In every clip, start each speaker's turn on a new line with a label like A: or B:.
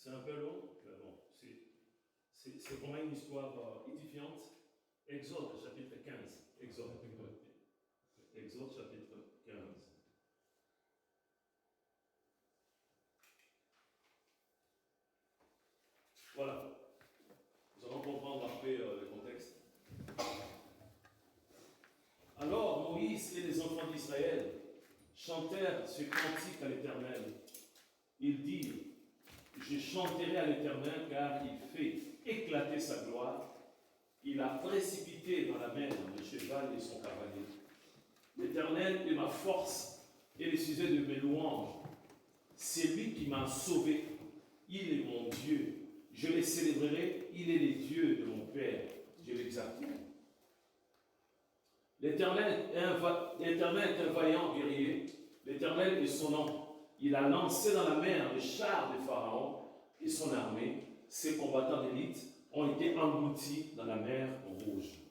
A: C'est un peu long, mais bon, c'est vraiment une histoire édifiante. Exode chapitre 15. Exode chapitre 15. Voilà. Nous allons comprendre après le contexte. Alors Moïse et les enfants d'Israël chantèrent ce cantique à l'Éternel. Ils dirent: je chanterai à l'Éternel car il fait éclater sa gloire. Il a précipité dans la mer le cheval et son cavalier. L'Éternel est ma force et le sujet de mes louanges. C'est lui qui m'a sauvé. Il est mon Dieu. Je le célébrerai. Il est le Dieu de mon Père. Je l'exalterai. L'Éternel est un vaillant guerrier. L'Éternel est son nom. Il a lancé dans la mer les chars de Pharaon et son armée. Ses combattants d'élite ont été engloutis dans la mer Rouge.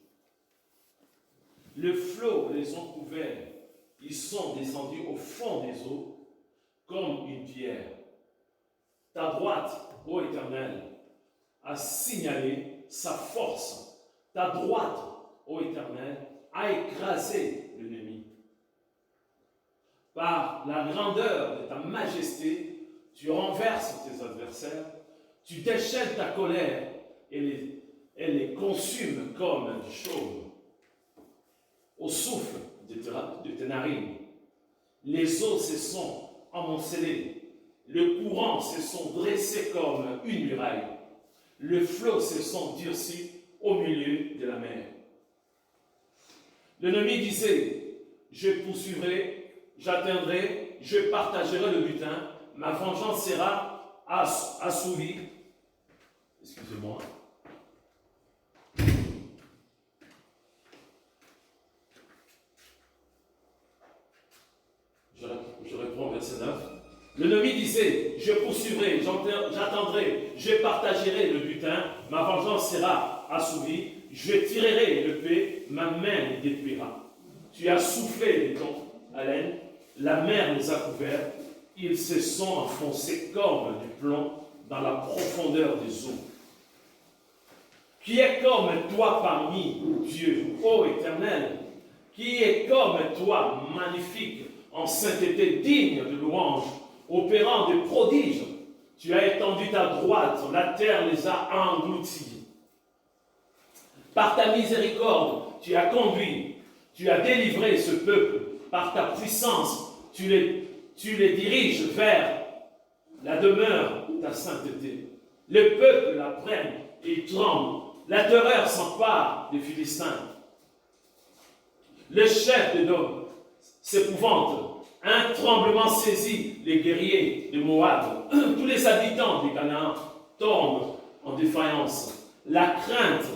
A: Le flot les ont couverts. Ils sont descendus au fond des eaux comme une pierre. Ta droite, ô Éternel, a signalé sa force. Ta droite, ô Éternel, a écrasé l'ennemi. Par la grandeur de ta majesté, tu renverses tes adversaires, tu déchaînes ta colère et les consumes comme du chaume. Au souffle de tes narines, les eaux se sont amoncelées, le courant se sont dressés comme une muraille, le flot se sont durcis au milieu de la mer. L'ennemi disait: je poursuivrai, j'atteindrai, je partagerai le butin, ma vengeance sera assouvie. Excusez-moi. Je reprends verset 9. L'ennemi disait: je poursuivrai, j'attendrai, je partagerai le butin, ma vengeance sera assouvie, je tirerai l'épée, ma main les détruira. Tu as soufflé de ton haleine, la mer les a couverts, ils se sont enfoncés comme du plomb dans la profondeur des eaux. Qui est comme toi parmi Dieu, ô Éternel? Qui est comme toi, magnifique, en sainteté, digne de louange, opérant des prodiges? Tu as étendu ta droite, la terre les a engloutis. Par ta miséricorde, tu as conduit, tu as délivré ce peuple. Par ta puissance, tu les diriges vers la demeure de ta sainteté. Le peuple la prenne et il tremble. La terreur s'empare des Philistins. Le chef de Dom s'épouvante. Un tremblement saisit les guerriers de Moab. Tous les habitants du Canaan tombent en défaillance. La crainte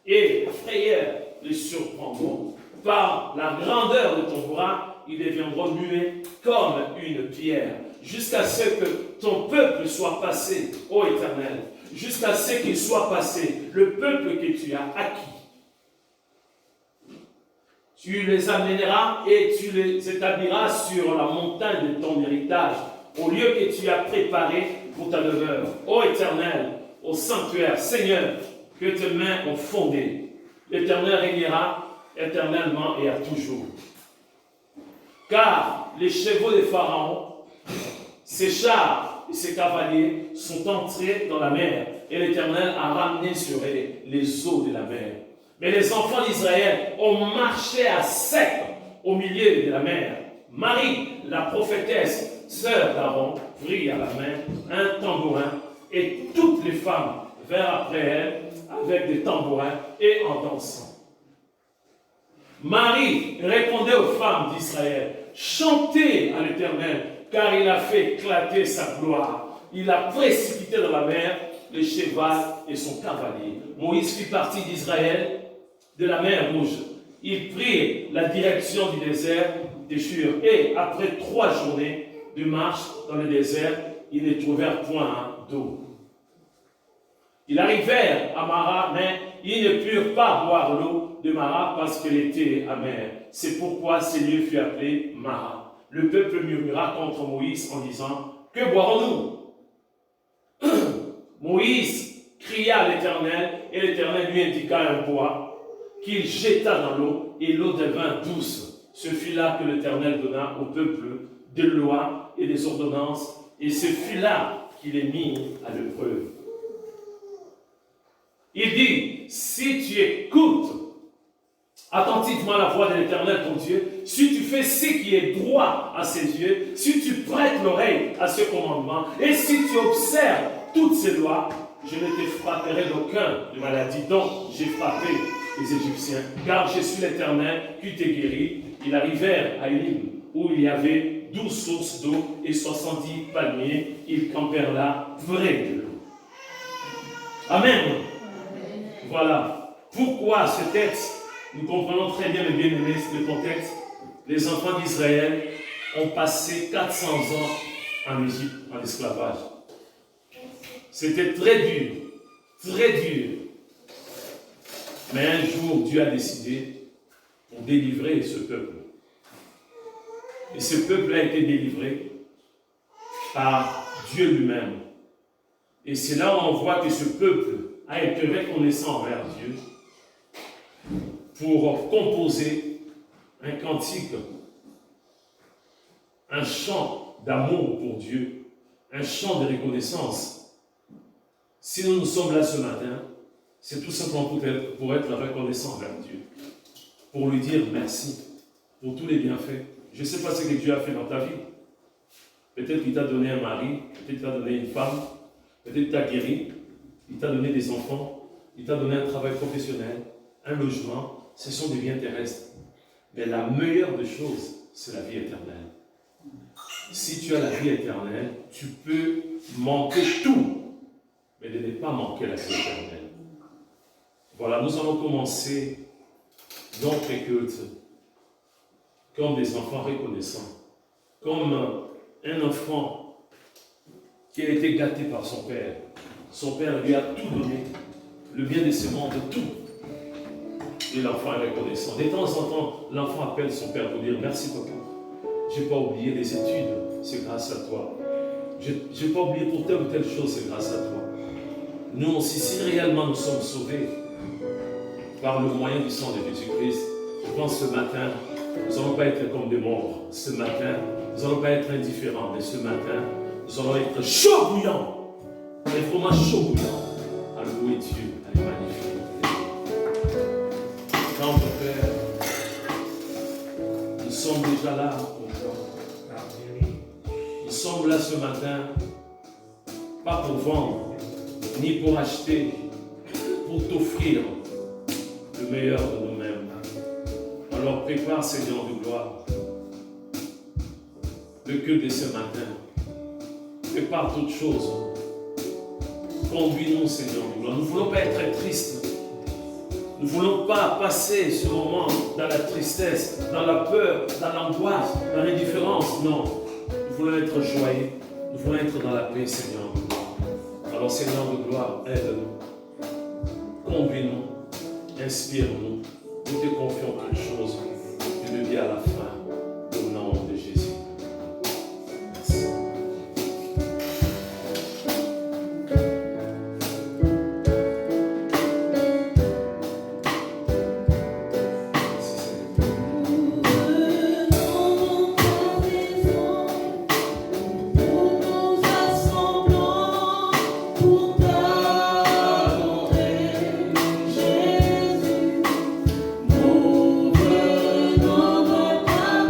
A: et la frayeur les surprendront. Par la grandeur de ton bras, ils deviendront muets comme une pierre, jusqu'à ce que ton peuple soit passé, ô Éternel, jusqu'à ce qu'il soit passé, le peuple que tu as acquis. Tu les amèneras et tu les établiras sur la montagne de ton héritage, au lieu que tu as préparé pour ta demeure. Ô Éternel, au sanctuaire, Seigneur, que tes mains ont fondé. L'Éternel régnera éternellement et à toujours. Car les chevaux de Pharaon, ses chars et ses cavaliers sont entrés dans la mer, et l'Éternel a ramené sur eux les eaux de la mer. Mais les enfants d'Israël ont marché à sec au milieu de la mer. Marie, la prophétesse, sœur d'Aaron, prit à la main un tambourin, et toutes les femmes vinrent après elle avec des tambourins et en dansant. Marie répondait aux femmes d'Israël: chantez à l'Éternel, car il a fait éclater sa gloire. Il a précipité dans la mer le cheval et son cavalier. Moïse fit partie d'Israël de la mer Rouge. Il prit la direction du désert de Shur. Et après 3 journées de marche dans le désert, ils ne trouvèrent point d'eau. Ils arrivèrent à Mara, mais ils ne purent pas boire l'eau de Mara parce qu'elle était amère. C'est pourquoi ce lieu fut appelé Mara. Le peuple murmura contre Moïse en disant: que boirons-nous? Moïse cria à l'Éternel, et l'Éternel lui indiqua un bois qu'il jeta dans l'eau, et l'eau devint douce. Ce fut là que l'Éternel donna au peuple des lois et des ordonnances, et ce fut là qu'il est mis à l'épreuve. Il dit, si tu écoutes attentivement la voix de l'Éternel ton Dieu, si tu fais ce qui est droit à ses yeux, si tu prêtes l'oreille à ses commandements, et si tu observes toutes ces lois, je ne te frapperai d'aucun de maladie dont j'ai frappé les Égyptiens, car je suis l'Éternel qui t'a guéri. Ils arrivèrent à Élim, où il y avait 12 sources d'eau et 70 palmiers. Ils campèrent là près de l'eau. Amen. Voilà. Pourquoi ce texte? Nous comprenons très bien, mes bien-aimés, le contexte. Les enfants d'Israël ont passé 400 ans en Égypte, en esclavage. C'était très dur, très dur. Mais un jour, Dieu a décidé pour délivrer ce peuple. Et ce peuple a été délivré par Dieu lui-même. Et c'est là où on voit que ce peuple a été reconnaissant envers Dieu pour composer un cantique, un chant d'amour pour Dieu, un chant de reconnaissance. Si nous sommes là ce matin, c'est tout simplement pour être reconnaissant envers Dieu, pour lui dire merci pour tous les bienfaits. Je ne sais pas ce que Dieu a fait dans ta vie. Peut-être qu'il t'a donné un mari, peut-être qu'il t'a donné une femme, peut-être qu'il t'a guéri, il t'a donné des enfants, il t'a donné un travail professionnel, un logement. Ce sont des biens terrestres. Mais la meilleure des choses, c'est la vie éternelle. Si tu as la vie éternelle, tu peux manquer tout, mais de ne pas manquer la vie éternelle. Voilà, nous allons commencer notre culte comme des enfants reconnaissants, comme un enfant qui a été gâté par son père. Son père lui a tout donné, le bien de ce monde, tout. Et l'enfant est reconnaissant. De temps en temps, l'enfant appelle son père pour dire « Merci papa, je n'ai pas oublié les études, c'est grâce à toi. Je n'ai pas oublié pour telle ou telle chose, c'est grâce à toi. » Nous aussi, si réellement nous sommes sauvés par le moyen du sang de Jésus-Christ, je pense ce matin, nous n'allons pas être comme des morts. Ce matin, nous n'allons pas être indifférents, mais ce matin, nous allons être chaud bouillants. Il faut vraiment chaud bouillant à louer Dieu, à le magnifier. Tendre Père, nous sommes déjà là pour toi. Nous sommes là ce matin, pas pour vendre, ni pour acheter, pour t'offrir le meilleur de nous-mêmes. Alors prépare, Seigneur de gloire, le culte de ce matin. Prépare toutes choses. Conduis-nous, Seigneur de gloire. Nous ne voulons pas être tristes. Nous ne voulons pas passer ce moment dans la tristesse, dans la peur, dans l'angoisse, dans l'indifférence. Non. Nous voulons être joyeux. Nous voulons être dans la paix, Seigneur de gloire. Alors, Seigneur de gloire, aide-nous. Conduis-nous. Inspire-nous. Nous te confions toutes choses du début à la fin. Au nom de Jésus. Merci.
B: Jésus, nous venons dans ta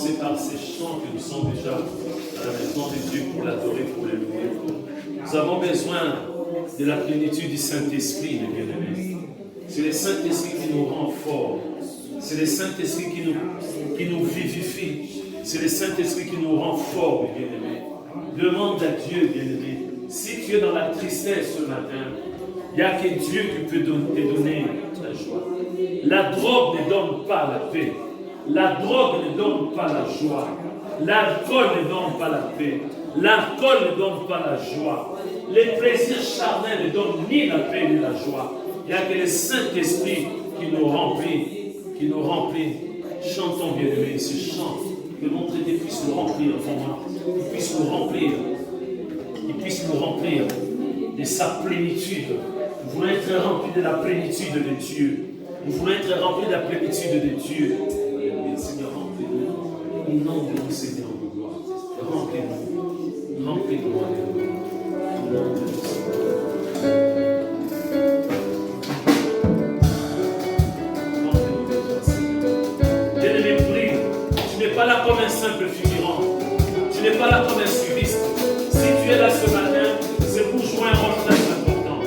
A: commencer par ces chants que nous sommes déjà à la maison de Dieu pour l'adorer, pour le louer. Nous avons besoin de la plénitude du Saint-Esprit, mes bien-aimés. C'est le Saint-Esprit qui nous rend forts. C'est le Saint-Esprit qui nous vivifie. C'est le Saint-Esprit qui nous rend forts, mes bien-aimés. Demande à Dieu, bien-aimé. Si tu es dans la tristesse ce matin, il n'y a que Dieu qui peut te donner la joie. La drogue ne donne pas la paix. La drogue ne donne pas la joie. L'alcool ne donne pas la paix. L'alcool ne donne pas la joie. Les plaisirs charnels ne donnent ni la paix ni la joie. Il n'y a que le Saint-Esprit qui nous remplit. Qui nous remplit. Chantons, bien-aimés, ce chant. Que notre Dieu puisse nous remplir, qu'il puisse nous remplir. Qu'il puisse nous remplir de sa plénitude. Nous voulons être remplis de la plénitude de Dieu. Nous voulons être remplis de la plénitude de Dieu. Seigneur, remplis-nous. Au nom de nous, Seigneur de gloire. Remplis-nous. Remplis-nous. Au nom de nous, Seigneur. Tu n'es pas là comme un simple figurant. Tu n'es pas là comme un suiviste. Si tu es là ce matin, c'est pour jouer un rôle très important.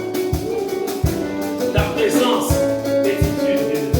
A: Ta présence est utile, bien-aimé.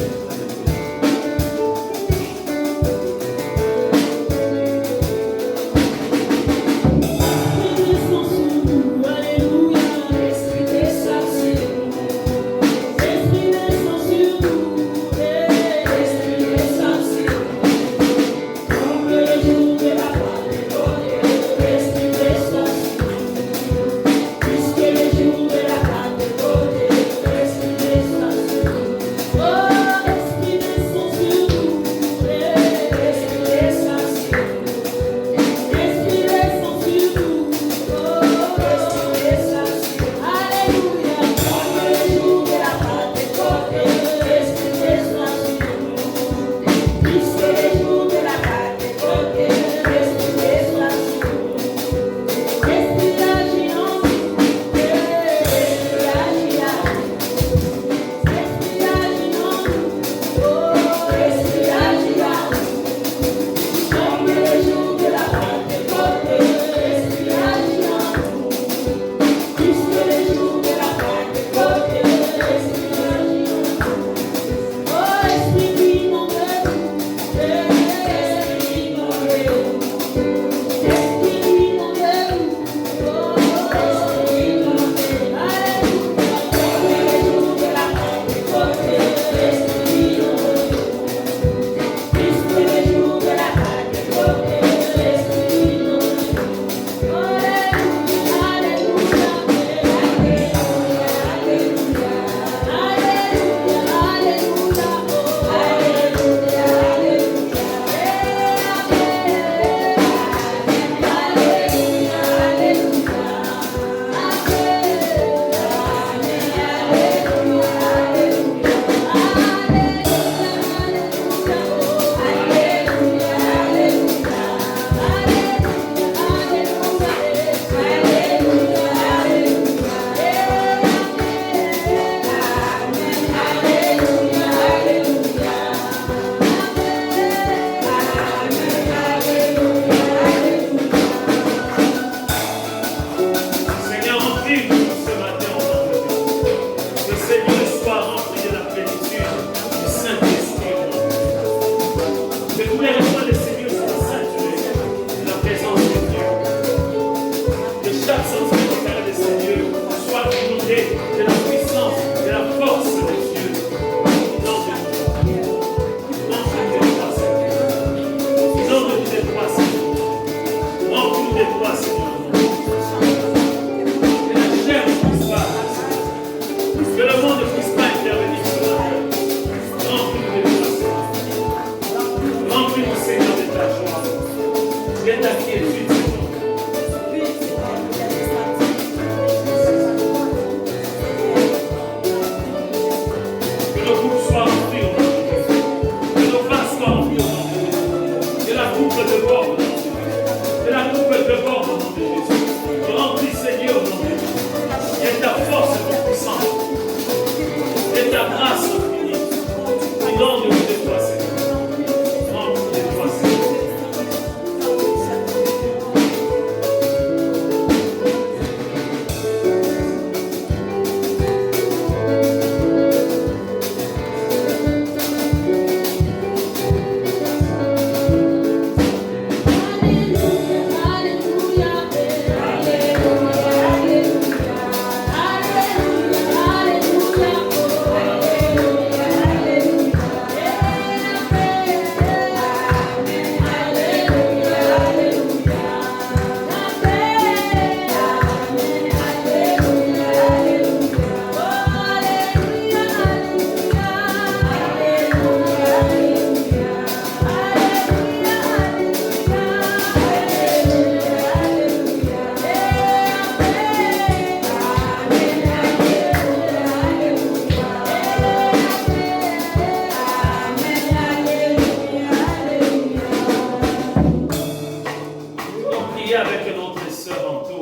A: prier avec notre sœur Anto.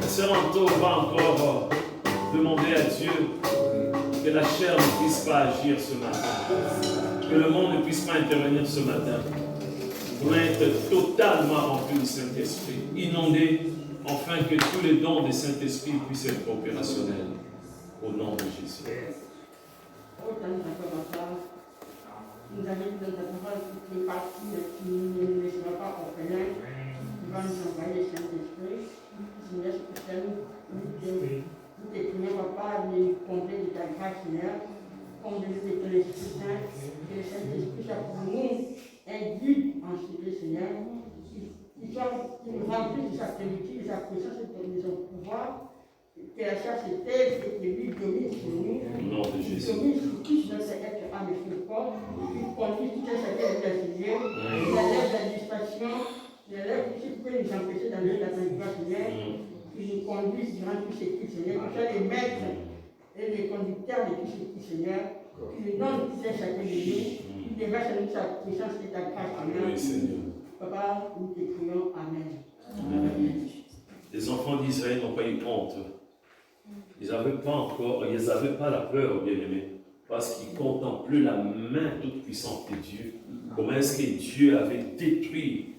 A: La sœur Anto va encore demander à Dieu que la chair ne puisse pas agir ce matin, que le monde ne puisse pas intervenir ce matin, pour être totalement rempli du Saint-Esprit, inondé, afin que tous les dons du Saint-Esprit puissent être opérationnels, au nom de Jésus.
B: Nous avons dit dans la parole toutes les parties qui ne nous laisseront pas orphelins, qui vont nous envoyer le Saint-Esprit. Seigneur, c'est pour ça nous te prions, papa, de nous combler de ta grâce, Seigneur, combler de ton Esprit Saint, que le Saint-Esprit soit pour nous un guide en ce lieu, Seigneur, qui nous remplisse de sa plénitude, de sa puissance et de son pouvoir. Que la chasse est telle et que lui domine sur nous, qui domine sur tous notre être âme et sur corps, qui conduit tout un chacun de la Seigneur, qui enlève la distraction, qui enlève tout ce qui peut nous empêcher d'aller dans la gloire, Seigneur, qui nous conduit durant tous ces cultes, Seigneur, qui soit les maîtres et les conducteurs de tous ces cultes, Seigneur, qui nous donne tout un chacun de nous, qui déverse à nous sa puissance et ta grâce, Amen. Papa, nous te prions, Amen.
A: Les enfants d'Israël n'ont pas eu honte. Ils n'avaient pas la peur, bien-aimés, parce qu'ils contemplaient la main toute puissante de Dieu. Comment est-ce que Dieu avait détruit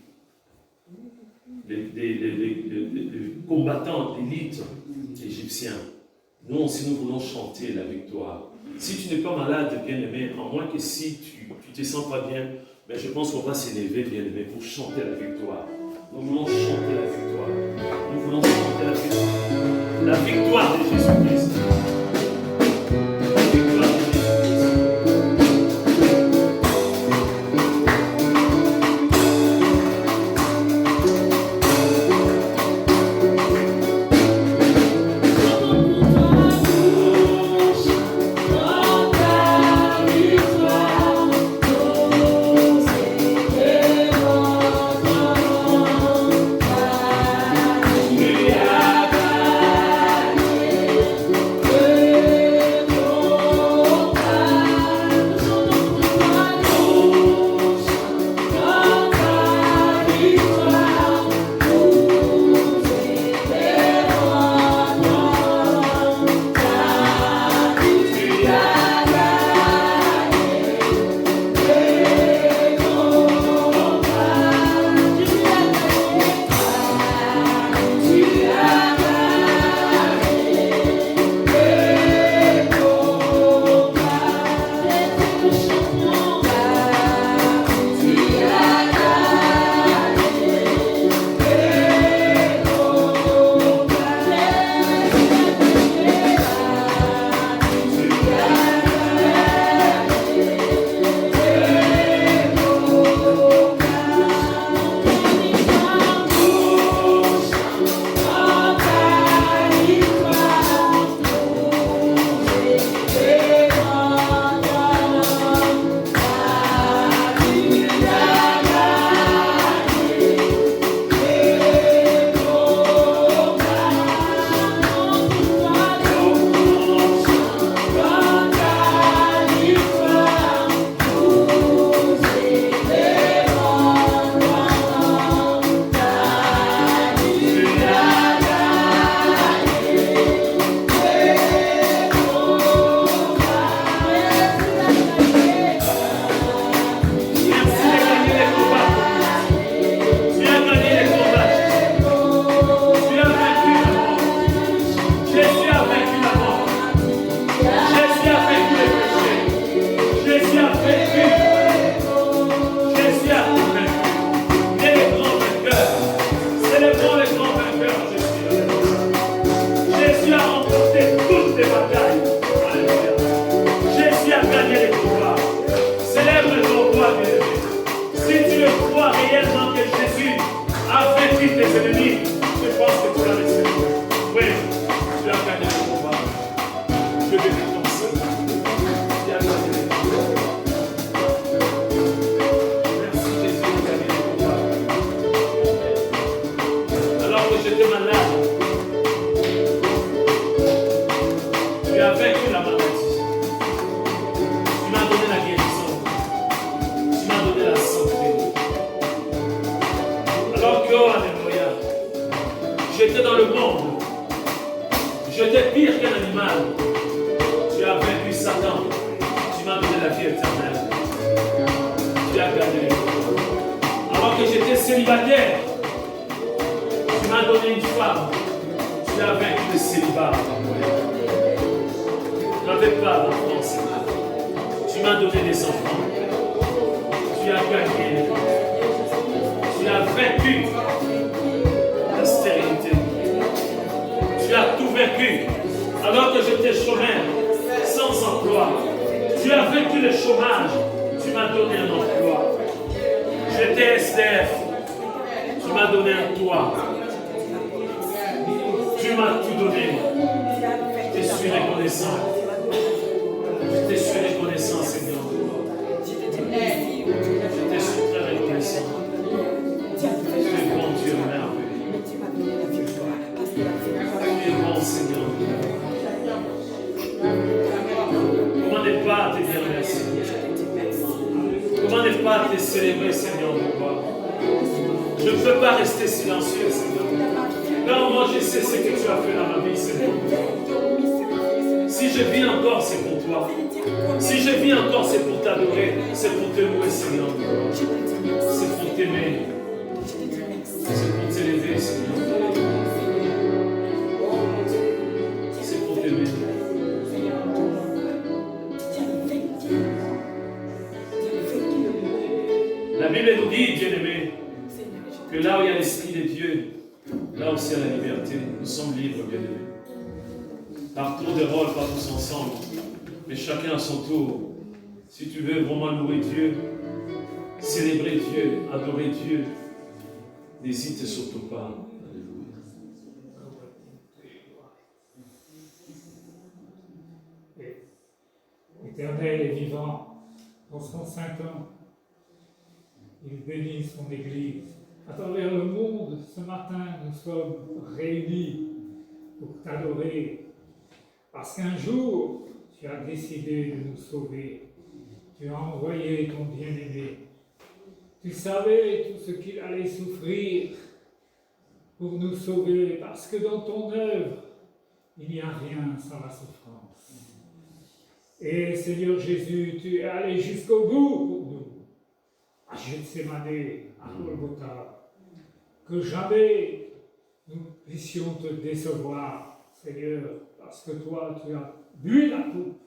A: les combattants d'élite égyptiens. Nous aussi, nous voulons chanter la victoire. Si tu n'es pas malade, bien-aimé, en moins que si tu ne te sens pas bien, mais je pense qu'on va s'élever, bien-aimé, pour chanter la victoire. Nous voulons chanter la victoire. Nous voulons chanter la victoire. La victoire de Jésus-Christ. La victoire de Jésus-Christ. j'étais dans le monde. J'étais pire qu'un animal. Tu as vaincu Satan. Tu m'as donné la vie éternelle. Tu as gagné. Alors que j'étais célibataire, tu m'as donné une femme. Tu as vaincu le célibat. Tu n'avais pas d'enfant, Seigneur. Tu m'as donné des enfants. Tu as gagné. Tu as vaincu la stérilité. Tu as tout vaincu. Alors que j'étais chômeur, sans emploi, tu as vaincu le chômage. Tu m'as donné un emploi. J'étais SDF. Tu m'as donné un toit. Tu m'as tout donné. Je suis reconnaissant. Je suis reconnaissant, Seigneur. Je suis très reconnaissant. Tu es bon Dieu, merveilleux. Tu es bon, Seigneur. Comment ne pas te dire merci? Comment ne pas te célébrer, Seigneur, de gloire? Je ne peux pas rester silencieux, Seigneur. Car moi, je sais ce que tu as fait dans ma vie, Seigneur. Si je vis encore, c'est pour toi. Si je vis encore, c'est pour t'adorer. C'est pour te louer, Seigneur. C'est pour t'aimer. C'est pour t'élever, Seigneur. C'est pour t'aimer. La Bible nous dit, bien-aimés, que là où il y a l'Esprit de Dieu, là aussi il y a la liberté. Nous sommes libres, bien-aimés. Par tour de rôle, pas tous ensemble, mais chacun à son tour. Si tu veux vraiment louer Dieu, célébrer Dieu, adorer Dieu, n'hésite surtout pas. Alléluia.
C: Éternel et vivant, dans son Saint-Nom, il bénit son Église. À travers le monde, ce matin, nous sommes réunis pour t'adorer. Parce qu'un jour, tu as décidé de nous sauver. Tu as envoyé ton bien-aimé. Tu savais tout ce qu'il allait souffrir pour nous sauver, parce que dans ton œuvre, il n'y a rien sans la souffrance. Et Seigneur Jésus, tu es allé jusqu'au bout pour nous. À Gethsémane, à Golgotha, que jamais nous puissions te décevoir, Seigneur, parce que toi, tu as bu la coupe.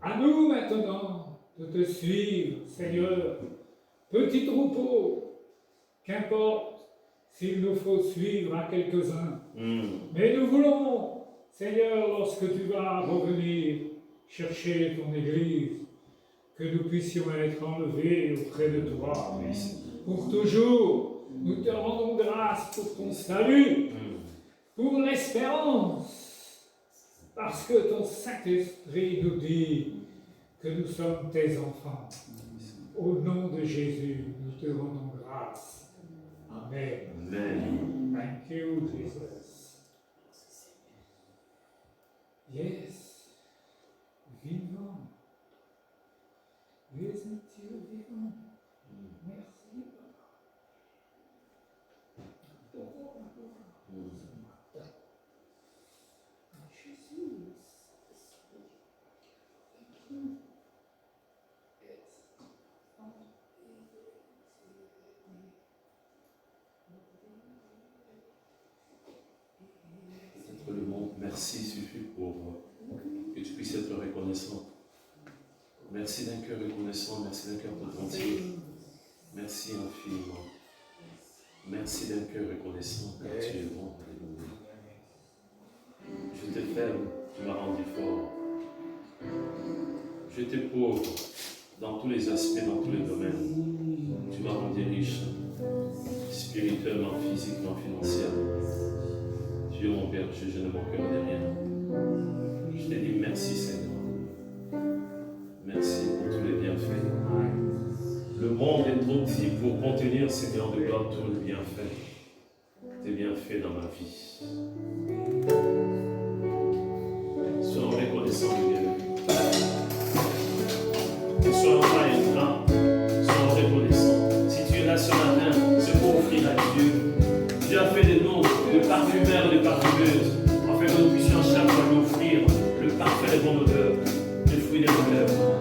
C: À nous maintenant de te suivre, Seigneur, petit troupeau, qu'importe s'il nous faut suivre à quelques-uns. Mais nous voulons, Seigneur, lorsque tu vas revenir chercher ton Église, que nous puissions être enlevés auprès de toi. Pour toujours, nous te rendons grâce pour ton salut, pour l'espérance, parce que ton Saint-Esprit nous dit que nous sommes tes enfants. Au nom de Jésus, nous te rendons grâce. Amen.
A: Amen.
C: Thank you, Jesus. Yes. Vivant. Es-tu vivant? Merci, Papa. Jésus.
A: Peut-être le mot merci suffit pour que tu puisses être reconnaissant. Merci d'un cœur reconnaissant, merci d'un cœur tout entier. Merci infiniment. Merci d'un cœur reconnaissant, car tu es bon. Alléluia. J'étais faible, tu m'as rendu fort. J'étais pauvre dans tous les aspects, dans tous les domaines. Tu m'as rendu riche, spirituellement, physiquement, financièrement. Dieu mon Père, je ne manquerai de rien. Je te dis merci Seigneur. Merci pour tous les bienfaits. Le monde est trop petit pour contenir, Seigneur de gloire, tous les bienfaits. Tes bienfaits dans ma vie. Soyons reconnaissants de Dieu. Ne soyons pas ingrats, soyons reconnaissants. Si tu es là ce matin, c'est pour offrir à Dieu. Dieu a fait de nous de parfumeur et les parfumeuses, afin que nous puissions chaque fois lui offrir le parfait et bon odeur, le fruit de nos lèvres.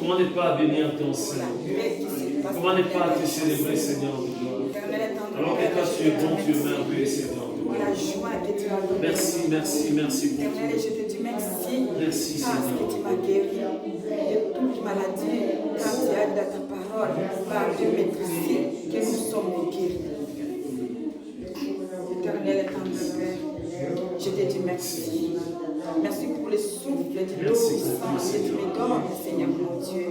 A: Comment ne pas bénir ton
D: pour la
A: Seigneur?
D: paix qui se passe.
A: Comment ne pas te célébrer, Seigneur de gloire?
D: Éternel et tendre
A: Alors que
D: Père,
A: toi, tu es bon, tu es
D: merci
A: merveilleux, Seigneur.
D: pour la joie que tu as donnée.
A: Merci, merci, merci pour
D: Éternel,
A: tout.
D: et je te dis merci.
A: Merci,
D: Parce
A: Seigneur.
D: que tu m'as guéri de toute maladie. Quand tu as dans ta parole, par Dieu maîtrisé, que nous sommes guéris. Éternel et tendre Père, je te dis merci. Merci pour le souffle de l'eau puissance que tu me donnes, Seigneur mon Dieu.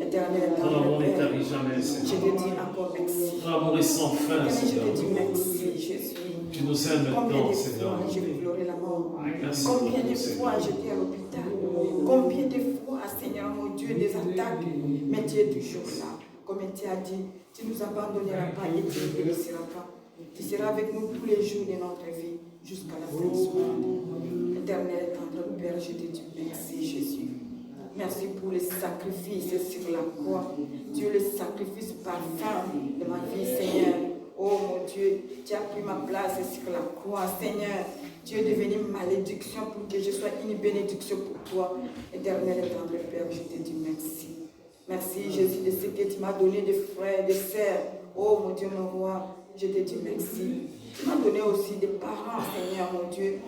D: Éternel et
A: Ton
D: tendre
A: amour ne
D: Père,
A: tarit jamais,
D: je
A: Seigneur.
D: te dis encore merci.
A: Ton amour est sans fin,
D: Éternel, je
A: Seigneur.
D: te dis merci, Jésus.
A: Tu nous aimes
D: Combien
A: maintenant,
D: de
A: Seigneur.
D: fois j'ai pleuré la mort?
A: Merci
D: Combien
A: pour
D: de
A: tout, Seigneur.
D: fois j'étais à l'hôpital? Combien de fois, Seigneur mon Dieu, des attaques? Mais tu es toujours là. Comme tu as dit, tu ne nous abandonneras pas et tu ne nous laisseras pas. Tu seras avec nous tous les jours de notre vie jusqu'à la fin du monde. Éternel et tendre Père, je te dis merci, Jésus. Merci pour le sacrifice sur la croix. Dieu, le sacrifice parfum de ma vie, Seigneur. Oh mon Dieu, tu as pris ma place sur la croix, Seigneur. Tu es devenu malédiction pour que je sois une bénédiction pour toi. Éternel et tendre Père, je te dis merci. Merci Jésus de ce que tu m'as donné des frères, des sœurs. Oh mon Dieu, mon roi, je te dis merci. Tu m'as donné aussi des parents, Seigneur, mon Dieu.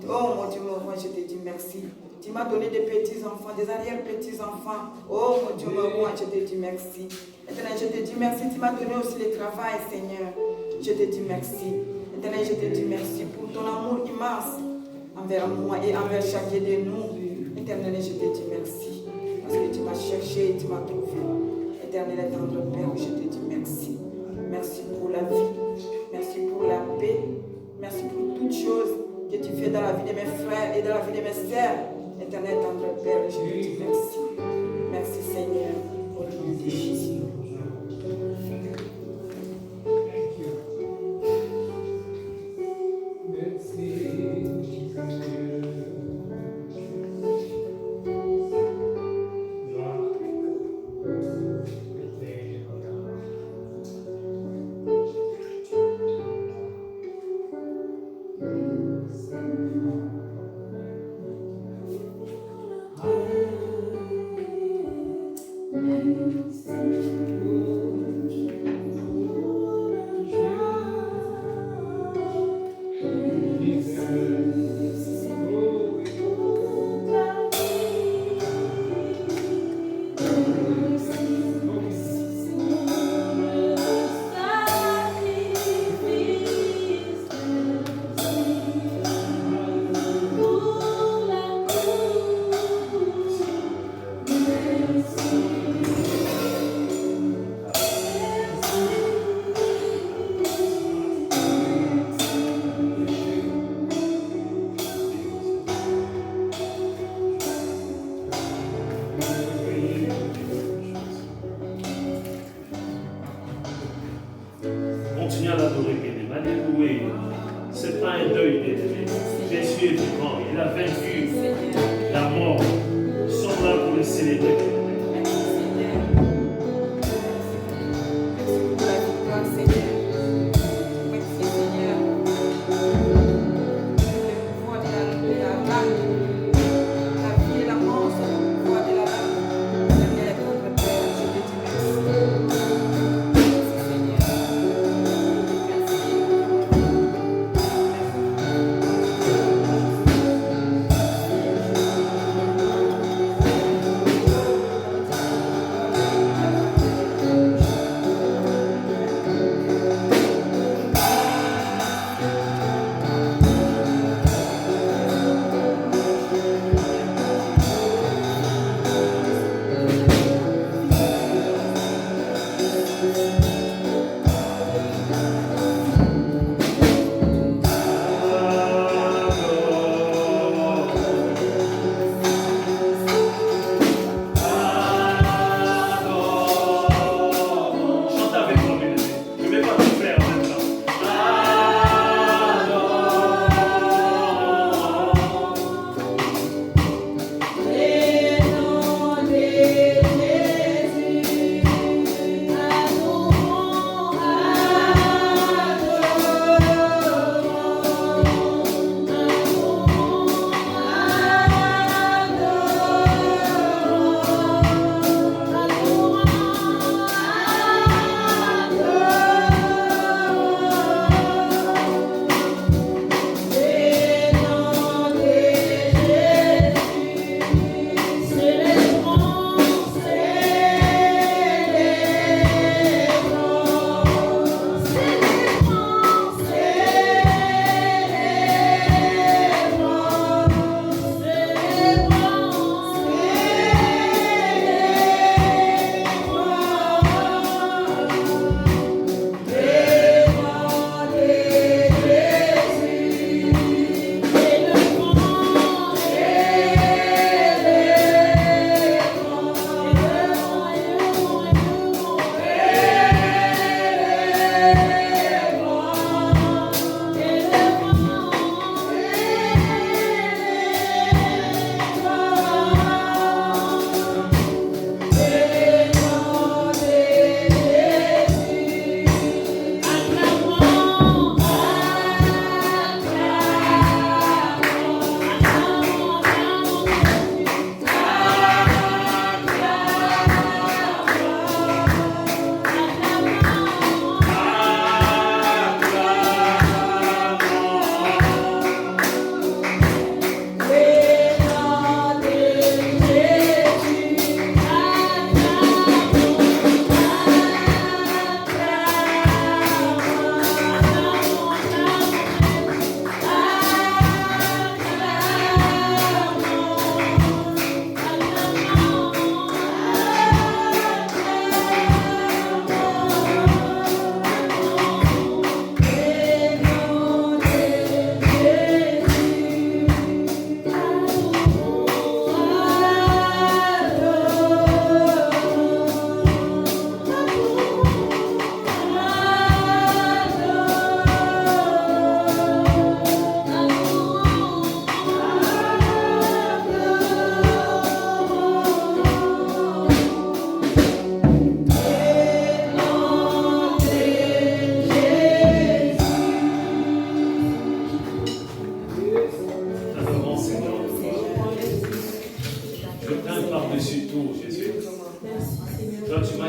D: Oh mon Dieu, mon roi, je te dis merci. Tu m'as donné des petits-enfants, des arrière-petits-enfants. Oh mon Dieu, mon roi, je te dis merci. Éternel, je te dis merci. Tu m'as donné aussi le travail, Seigneur. Je te dis merci. Éternel, je te dis merci pour ton amour immense envers moi et envers chacun de nous. Éternel, je te dis merci. Parce que tu m'as cherché et tu m'as trouvé. Éternel et tendre Père, je te dis merci. Merci pour la vie. Merci pour la paix. Merci pour toutes choses que tu fais dans la vie de mes frères et dans la vie de mes sœurs. Éternel tendre Père, je te dis merci. Merci Seigneur, au nom de Jésus.
E: Thank you.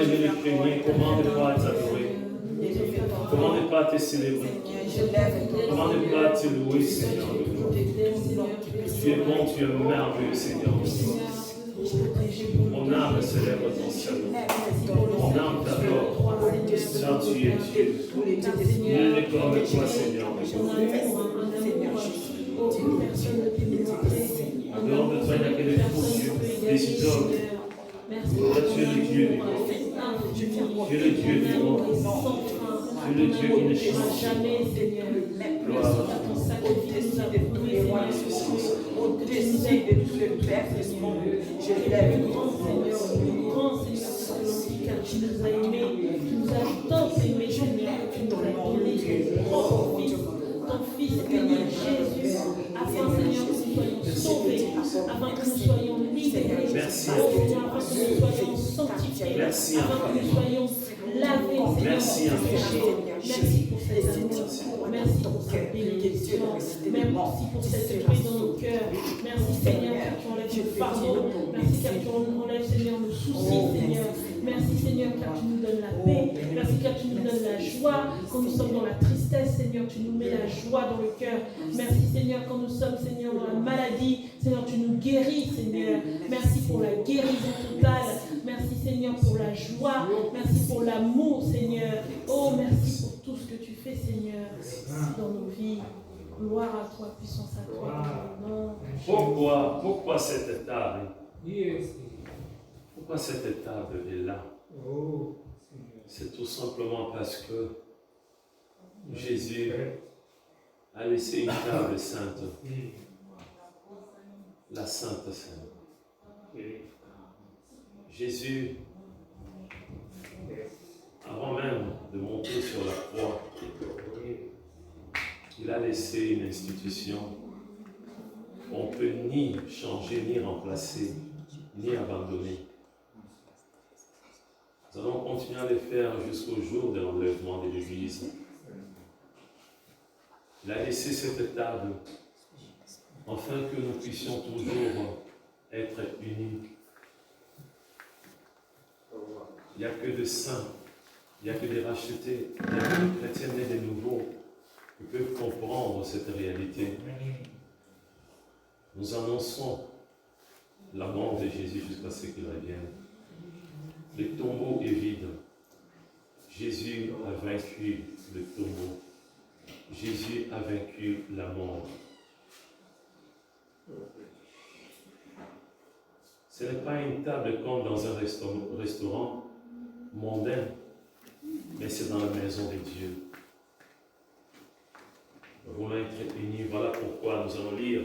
A: aimé le premier, comment ne pas t'adorer? Comment ne pas te célébrer? Comment ne pas te louer, Seigneur? Tu es bon, tu es merveilleux, Seigneur. Mon âme célèbre ton salut. Mon âme t'adore. Car tu es Dieu. Nul n'est comme toi, Seigneur. En dehors de toi, il n'y a que des faux dieux, des idoles. Toi, tu es le Dieu du monde. Tu es le Dieu du monde. Tu es le Dieu qui ne change jamais. Gloire à toi.
D: Au-dessus de tous les pères du monde, je lève le grand Seigneur, car tu nous as aimés, tu nous as tant aimés, Seigneur, que tu nous as donné ton Fils unique Jésus, afin, Seigneur, que nous soyons sauvés, afin que nous soyons libérés,
A: merci,
D: afin que nous soyons sanctifiés,
A: merci,
D: afin que nous soyons lavés,
A: merci,
D: merci pour cette amour, merci pour cette bénédiction, merci pour cette paix dans nos cœurs, merci Seigneur car tu enlèves le fardeau, merci car tu enlèves Seigneur le souci Seigneur, merci Seigneur car tu nous donnes la paix, merci car tu nous donnes la joie, quand nous sommes dans la tristesse Seigneur tu nous mets la joie dans le cœur, merci Seigneur quand nous sommes Seigneur dans la maladie, Seigneur tu nous guéris Seigneur, merci pour la guérison totale, merci Seigneur pour la joie, merci pour l'amour Seigneur, oh merci pour tout ce que tu fais Seigneur dans nos vies. Gloire à toi, puissance à toi.
A: Pourquoi cette table? Pourquoi cette table est là? C'est tout simplement parce que Jésus a laissé une table sainte. La Sainte Seine. Jésus, avant même de monter sur la croix, il a laissé une institution qu'on ne peut ni changer, ni remplacer, ni abandonner. Nous allons continuer à le faire jusqu'au jour de l'enlèvement de l'Église. Il a laissé cette table afin que nous puissions toujours être unis. Il n'y a que des saints, il n'y a que des rachetés, il n'y a que des chrétiens nés de nouveau qui peuvent comprendre cette réalité. Nous annonçons la mort de Jésus jusqu'à ce qu'il revienne. Le tombeau est vide. Jésus a vaincu le tombeau. Jésus a vaincu la mort. Ce n'est pas une table comme dans un restaurant mondain, mais c'est dans la maison de Dieu. Nous voulons être unis. Voilà pourquoi nous allons lire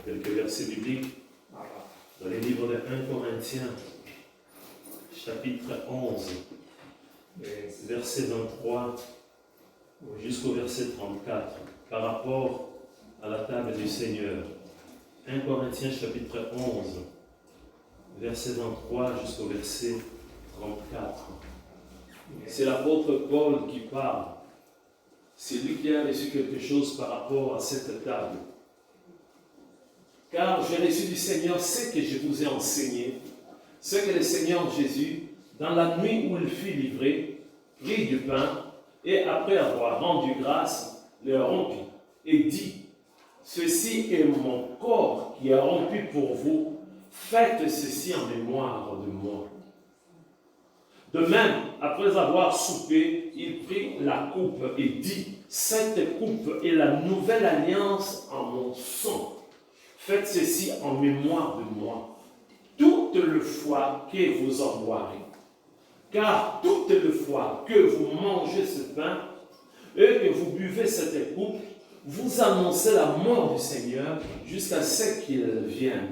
A: quelques versets bibliques dans les livres de 1 Corinthiens, chapitre 11, verset 23 jusqu'au verset 34, par rapport à la table du Seigneur. 1 Corinthiens, chapitre 11, verset 23 jusqu'au verset 34. C'est l'apôtre Paul qui parle. C'est lui qui a reçu quelque chose par rapport à cette table. Car j'ai reçu du Seigneur ce que je vous ai enseigné, ce que le Seigneur Jésus, dans la nuit où il fut livré, prit du pain et après avoir rendu grâce, le rompit et dit, « Ceci est mon corps qui est rompu pour vous, faites ceci en mémoire de moi. » De même, après avoir soupé, il prit la coupe et dit, « Cette coupe est la nouvelle alliance en mon sang. Faites ceci en mémoire de moi, toute le fois que vous en boirez. Car toute le fois que vous mangez ce pain et que vous buvez cette coupe, vous annoncez la mort du Seigneur jusqu'à ce qu'il vienne.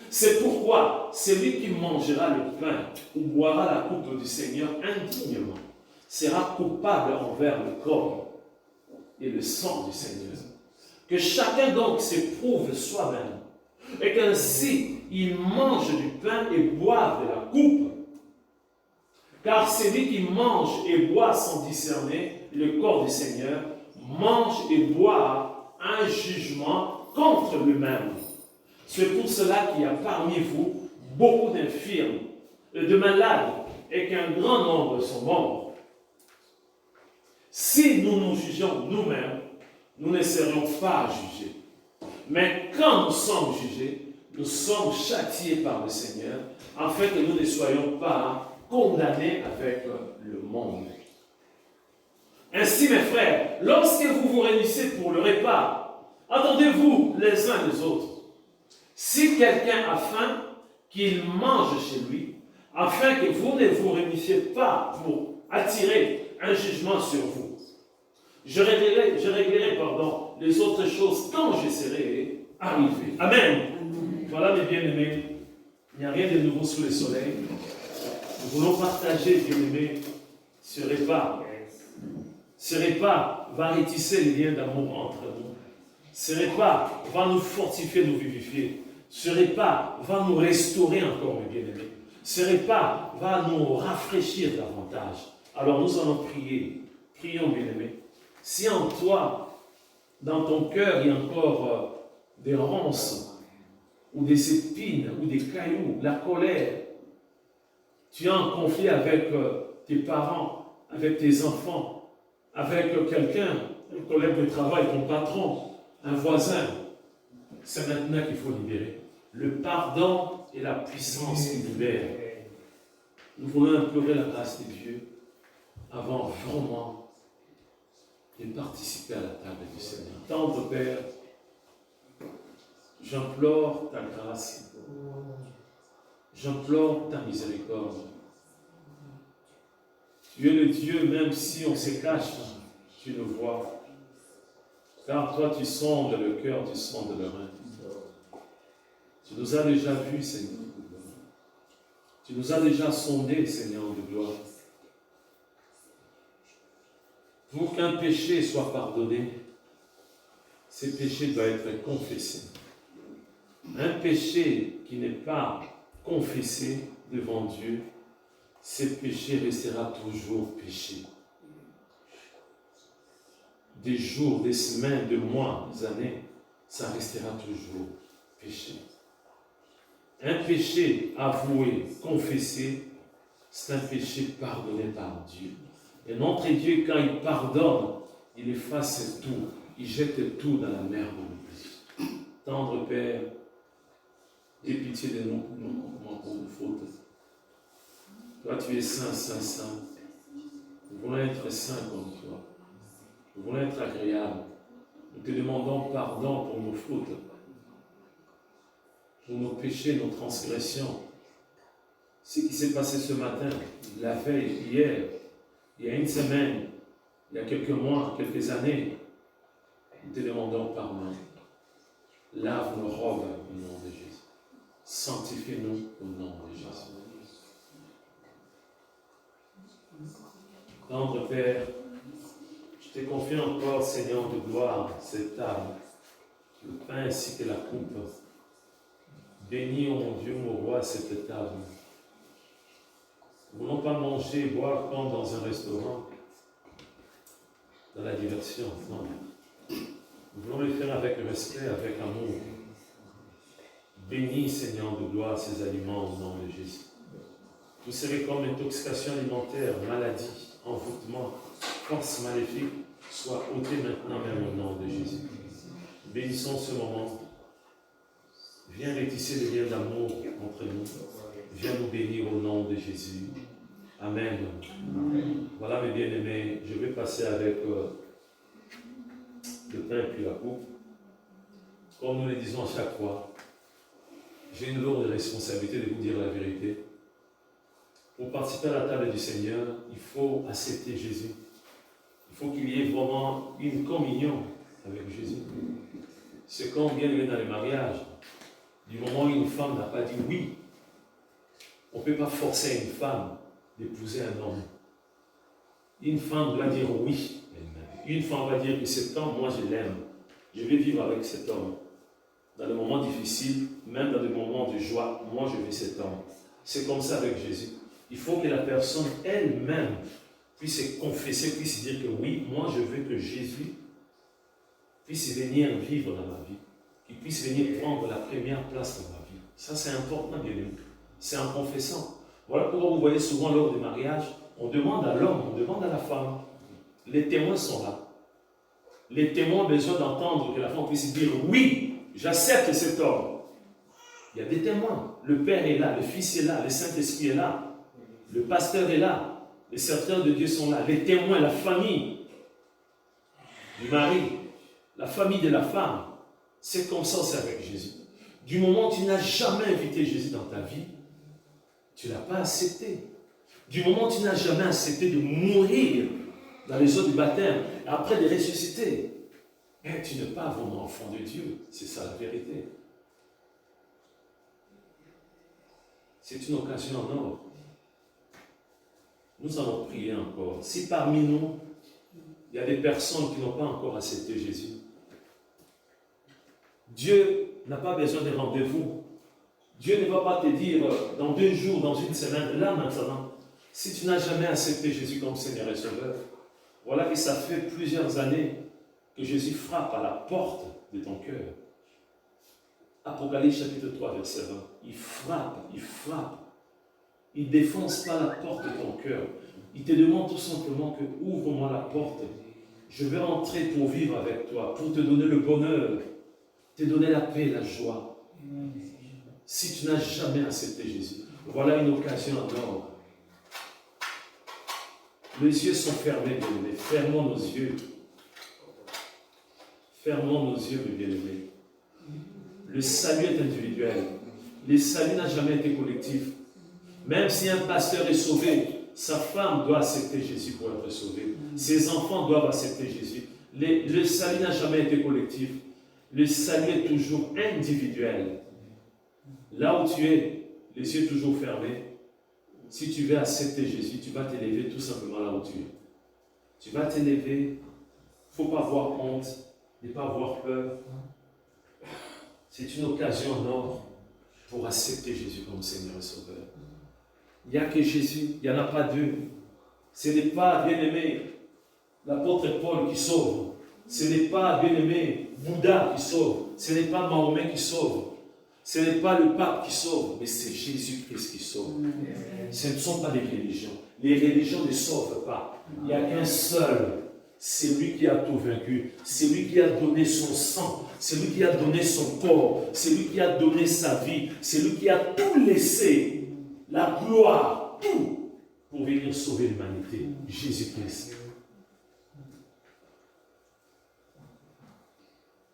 A: C'est pourquoi celui qui mangera le pain ou boira la coupe du Seigneur indignement sera coupable envers le corps et le sang du Seigneur. Que chacun donc s'éprouve soi-même, et qu'ainsi il mange du pain et boive de la coupe. Car celui qui mange et boit sans discerner le corps du Seigneur, mange et boit un jugement contre lui-même. C'est pour cela qu'il y a parmi vous beaucoup d'infirmes, de malades, et qu'un grand nombre sont morts. Si nous nous jugeons nous-mêmes, nous ne serions pas jugés. Mais quand nous sommes jugés, nous sommes châtiés par le Seigneur, afin que nous ne soyons pas condamnés avec le monde. Ainsi, mes frères, lorsque vous vous réunissez pour le repas, attendez-vous les uns les autres. Si quelqu'un a faim, qu'il mange chez lui, afin que vous ne vous réunissiez pas pour attirer un jugement sur vous. Je réglerai les autres choses quand je serai arrivé. Amen. Voilà, mes bien-aimés, il n'y a rien de nouveau sous le soleil. Nous voulons partager, bien-aimés, ce repas. Ce repas va retisser les liens d'amour entre nous. Ce repas va nous fortifier, nous vivifier. Ce repas va nous restaurer encore, mes bien-aimés. Ce repas va nous rafraîchir davantage. Alors nous allons prier. Prions, bien-aimés. Si en toi, dans ton cœur, il y a encore des ronces, ou des épines, ou des cailloux, la colère, tu es en conflit avec tes parents, avec tes enfants, avec quelqu'un, un collègue de travail, ton patron, un voisin, c'est maintenant qu'il faut libérer. Le pardon est la puissance qui libère. Nous voulons implorer la grâce de Dieu avant vraiment de participer à la table du Seigneur. Tendre Père, j'implore ta grâce, j'implore ta miséricorde. Tu es le Dieu, même si on se cache, tu le vois. Car toi, tu sondes le cœur, tu sondes le rein. Tu nous as déjà vus, Seigneur. Tu nous as déjà sondés, Seigneur de gloire. Pour qu'un péché soit pardonné, ce péché doit être confessé. Un péché qui n'est pas confessé devant Dieu, ce péché restera toujours péché. Des jours, des semaines, des mois, des années, ça restera toujours péché. Un péché avoué, confessé, c'est un péché pardonné par Dieu. Et notre Dieu, quand il pardonne, il efface tout, il jette tout dans la mer de l'oubli. Tendre Père, aie pitié de nous pour nos fautes. Toi, tu es saint, saint, saint. Nous voulons être saints comme toi. Nous voulons être agréables. Nous te demandons pardon pour nos fautes, pour nos péchés, nos transgressions. Ce qui s'est passé ce matin, la veille, hier, il y a une semaine, il y a quelques mois, quelques années, nous te demandons pardon. Lave nos robes au nom de Jésus. Sanctifie-nous au nom de Jésus. Tendre Père, je te confie encore, Seigneur de gloire, cette table, le pain ainsi que la coupe. Bénis, oh mon Dieu, mon roi, cette table. Nous ne voulons pas manger et boire comme dans un restaurant, dans la diversion. Non. Nous voulons le faire avec respect, avec amour. Bénis, Seigneur de gloire, ces aliments au nom de Jésus. Vous savez, comme intoxication alimentaire, maladie, envoûtement, force maléfique, soit ôtée maintenant même au nom de Jésus. Bénissons ce moment. Viens rétisser les liens d'amour entre nous. Viens nous bénir au nom de Jésus. Amen. Amen. Voilà mes bien-aimés, je vais passer avec le pain et puis la coupe. Comme nous le disons à chaque fois, j'ai une lourde responsabilité de vous dire la vérité. Pour participer à la table du Seigneur, il faut accepter Jésus. Il faut qu'il y ait vraiment une communion avec Jésus. C'est comme bien dans les mariages. Du moment où une femme n'a pas dit oui, on ne peut pas forcer une femme d'épouser un homme. Une femme doit dire oui elle-même. Une femme va dire que cet homme, moi je l'aime. Je vais vivre avec cet homme. Dans les moments difficiles, même dans les moments de joie, moi je veux cet homme. C'est comme ça avec Jésus. Il faut que la personne elle-même puisse confesser, puisse dire que oui, moi je veux que Jésus puisse venir vivre dans ma vie, qu'il puisse venir prendre la première place dans ma vie. Ça c'est important, bien aimé. C'est en confessant. Voilà pourquoi vous voyez souvent lors des mariages, on demande à l'homme, on demande à la femme. Les témoins sont là. Les témoins ont besoin d'entendre que la femme puisse dire oui, j'accepte cet homme. Il y a des témoins. Le Père est là, le Fils est là, le Saint-Esprit est là, le pasteur est là, les serviteurs de Dieu sont là, les témoins, la famille du mari, la famille de la femme. C'est comme ça, c'est avec Jésus. Du moment où tu n'as jamais invité Jésus dans ta vie, tu ne l'as pas accepté. Du moment où tu n'as jamais accepté de mourir dans les eaux du baptême, et après de ressusciter, tu n'es pas vraiment enfant de Dieu. C'est ça la vérité. C'est une occasion en or. Nous allons prier encore. Si parmi nous, il y a des personnes qui n'ont pas encore accepté Jésus, Dieu n'a pas besoin de rendez-vous. Dieu ne va pas te dire dans 2 jours, dans 1 semaine, là maintenant, si tu n'as jamais accepté Jésus comme Seigneur et Sauveur, voilà que ça fait plusieurs années que Jésus frappe à la porte de ton cœur. Apocalypse chapitre 3, verset 20. Il frappe, il frappe. Il ne défonce pas la porte de ton cœur. Il te demande tout simplement que ouvre-moi la porte. Je vais rentrer pour vivre avec toi, pour te donner le bonheur, te donner la paix, la joie. Si tu n'as jamais accepté Jésus, voilà une occasion en or. Les yeux sont fermés, bien-aimés. Fermons nos yeux. Fermons nos yeux, mes bien-aimés. Le salut est individuel. Le salut n'a jamais été collectif. Même si un pasteur est sauvé, sa femme doit accepter Jésus pour être sauvé. Ses enfants doivent accepter Jésus. Le salut n'a jamais été collectif. Le salut est toujours individuel. Là où tu es, les yeux toujours fermés, si tu veux accepter Jésus, tu vas t'élever tout simplement là où tu es. Tu vas t'élever. Il ne faut pas avoir honte, ne pas avoir peur. C'est une occasion en or pour accepter Jésus comme Seigneur et Sauveur. Il n'y a que Jésus, il n'y en a pas deux. Ce n'est pas, bien-aimé, l'apôtre Paul qui sauve. Ce n'est pas, bien-aimé, Bouddha qui sauve. Ce n'est pas Mahomet qui sauve. Ce n'est pas le pape qui sauve, mais c'est Jésus-Christ qui sauve. Ce ne sont pas les religions. Les religions ne sauvent pas. Il n'y a qu'un seul. C'est lui qui a tout vaincu. C'est lui qui a donné son sang. C'est lui qui a donné son corps. C'est lui qui a donné sa vie. C'est lui qui a tout laissé. La gloire, tout, pour venir sauver l'humanité. Jésus-Christ.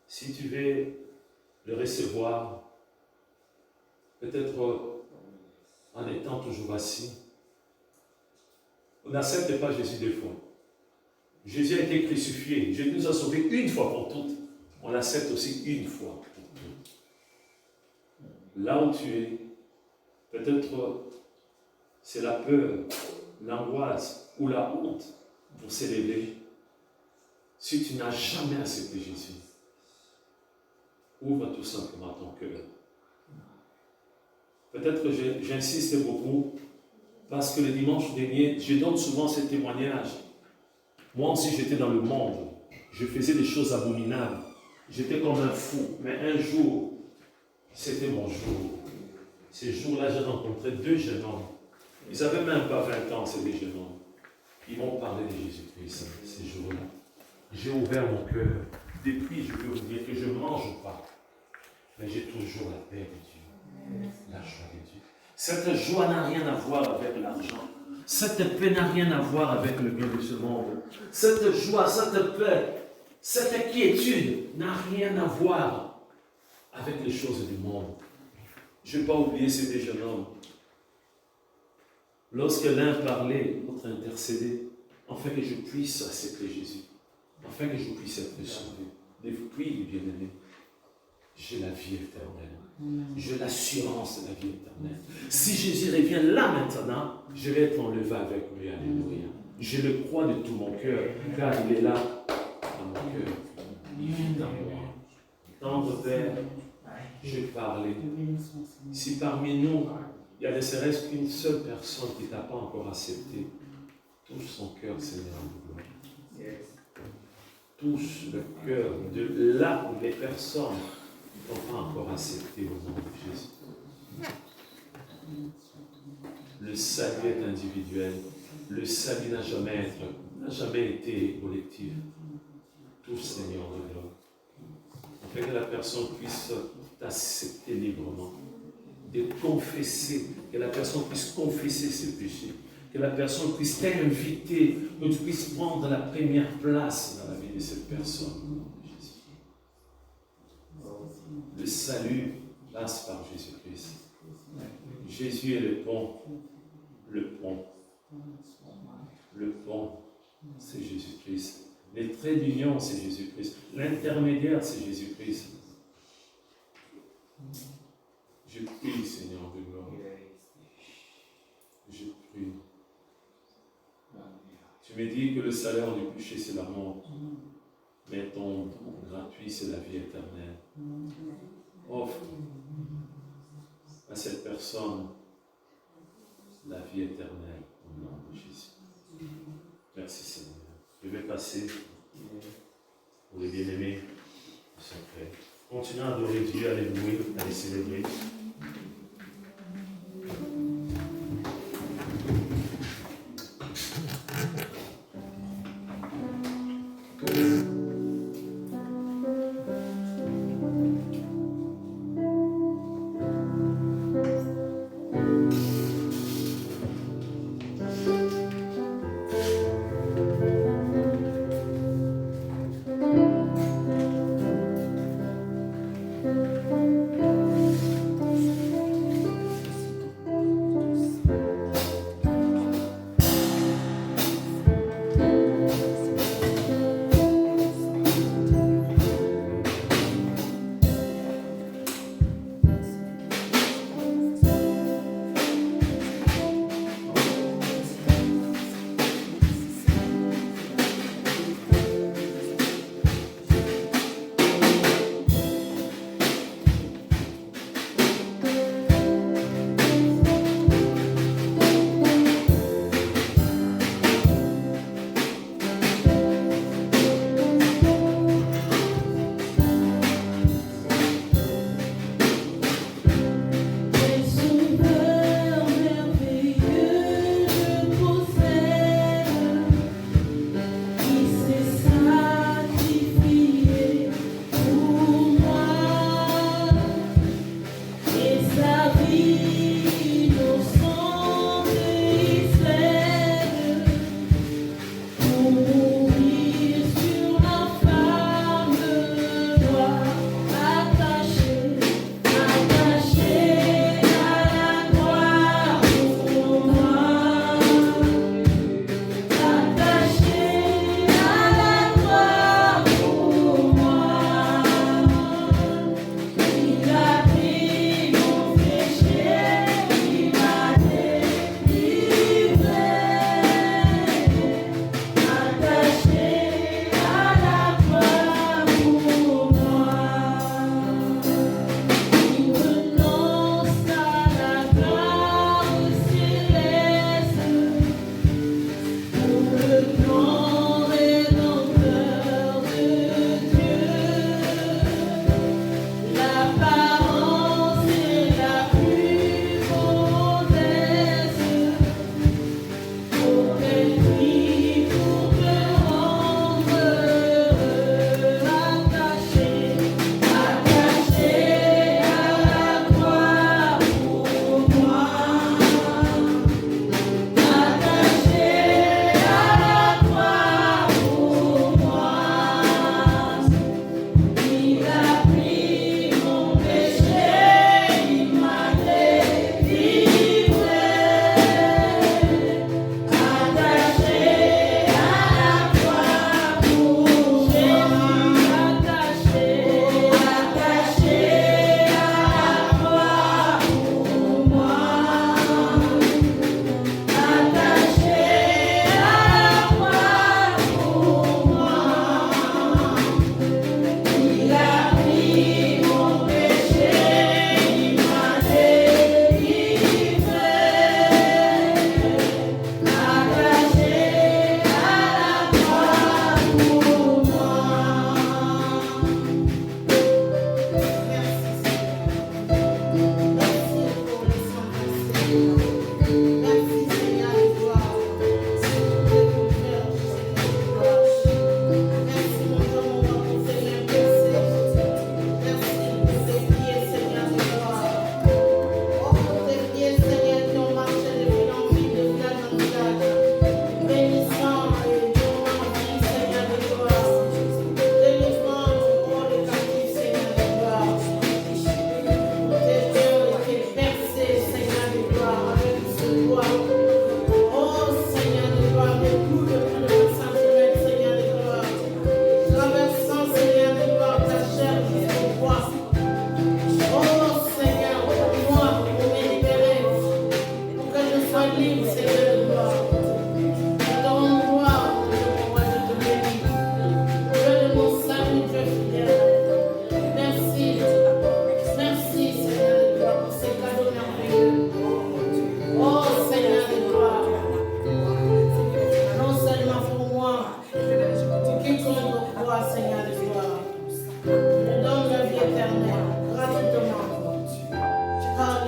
A: Si tu veux le recevoir, peut-être en étant toujours assis, on n'accepte pas Jésus deux fois. Jésus a été crucifié. Jésus nous a sauvés une fois pour toutes. On l'accepte aussi une fois pour toutes. Là où tu es, peut-être c'est la peur, l'angoisse ou la honte pour s'élever. Si tu n'as jamais accepté Jésus, ouvre tout simplement ton cœur. Peut-être que j'insiste beaucoup parce que le dimanche dernier, je donne souvent ce témoignage. Moi aussi, j'étais dans le monde. Je faisais des choses abominables. J'étais comme un fou. Mais un jour, c'était mon jour. Ces jours-là, j'ai rencontré 2 jeunes hommes. Ils n'avaient même pas 20 ans, ces 2 jeunes hommes. Ils m'ont parlé de Jésus-Christ ces jours-là. J'ai ouvert mon cœur. Depuis, je peux vous dire que je ne mange pas. Mais j'ai toujours la paix de Dieu. La joie de Dieu. Cette joie n'a rien à voir avec l'argent. Cette paix n'a rien à voir avec le bien de ce monde. Cette joie, cette paix, cette quiétude n'a rien à voir avec les choses du monde. Je ne vais pas oublier ces 2 jeunes hommes. Lorsque l'un parlait, l'autre intercédait, afin que je puisse accepter Jésus, afin que je puisse être sauvé. Depuis, bien-aimé, j'ai la vie éternelle. J'ai l'assurance de la vie éternelle. Si Jésus revient là maintenant, je vais être enlevé avec lui. Alléluia. Je le crois de tout mon cœur, car il est là dans mon cœur. Il vit dans moi. Tendre Père, je parlais. Si parmi nous, il y a ne serait-ce qu'une seule personne qui ne t'a pas encore accepté, touche son cœur, Seigneur, de gloire. Touche le cœur de là où les personnes n'ont pas encore accepté au nom de Jésus. Le salut est individuel. Le salut n'a jamais été collectif. Tout Seigneur de gloire. Afin que la personne puisse t'accepter librement, de confesser, que la personne puisse confesser ses péchés, que la personne puisse t'inviter, que tu puisses prendre la première place dans la vie de cette personne. Le salut passe par Jésus-Christ. Jésus est le pont. Le pont. Le pont, c'est Jésus-Christ. Les traits d'union, c'est Jésus-Christ. L'intermédiaire, c'est Jésus-Christ. Je prie, Seigneur de gloire. Je prie. Tu me dis que le salaire du péché, c'est la mort. Mais ton don gratuit, c'est la vie éternelle. Offre à cette personne la vie éternelle au nom de Jésus. Merci Seigneur. Je vais passer pour les bien-aimés qui sont prêts. Continuez à adorer Dieu, à les louer, à les célébrer.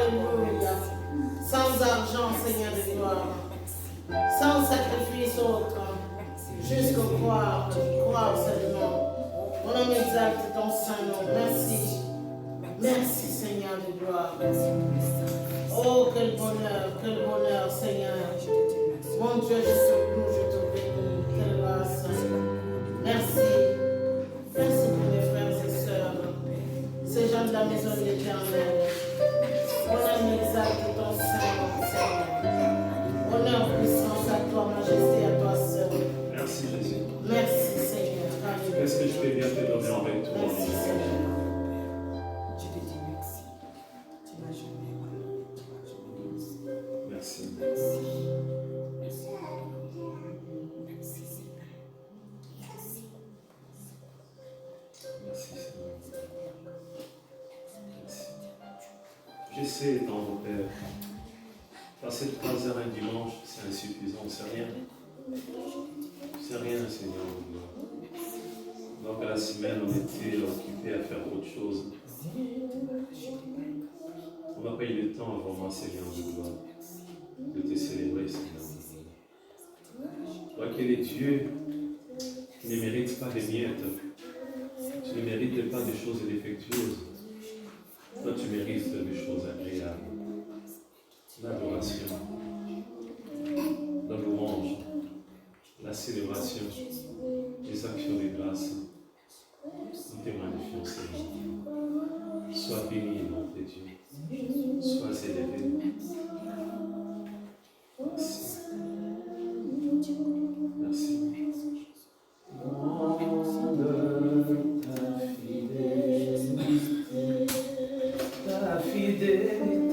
E: Alléluia. Sans argent, Seigneur de gloire. Sans sacrifice autre. Juste croire seulement. Mon nom exalte ton saint nom. Merci. Merci, Seigneur de gloire. Oh, quel bonheur, Seigneur. Mon Dieu, je te loue, je te bénis. Quelle grâce. Merci. Merci pour mes frères et sœurs. Ces gens de la maison de l'Éternel. Mon âme exalte ton saint nom, Seigneur. Honneur, puissance à toi, majesté à toi seul.
A: Merci Jésus.
E: Merci, Seigneur. Alléluia.
A: Est-ce que je peux bien te donner avec toi?
E: Merci, Seigneur.
D: Je te dis merci. Tu m'as jamais aimé. Tu m'as jamais aimé.
A: Merci.
D: Merci. Merci. Merci, Seigneur. Merci.
A: Merci Seigneur. Merci. Je sais, étant Père, passer 3 heures un dimanche, c'est insuffisant, c'est rien. C'est rien, Seigneur. Donc à la semaine, on était occupés à faire autre chose. On n'a pas eu le temps vraiment, Seigneur de gloire, de te célébrer, Seigneur. Toi qui es le Dieu qui ne mérite pas des miettes, tu ne mérites pas des choses défectueuses. Toi, tu mérites des choses agréables. L'adoration, la louange, la célébration, les actions de grâce. Nous te magnifions, Seigneur. Sois béni, nom de Dieu. Sois élevé. Merci. Merci. Ta fidélité,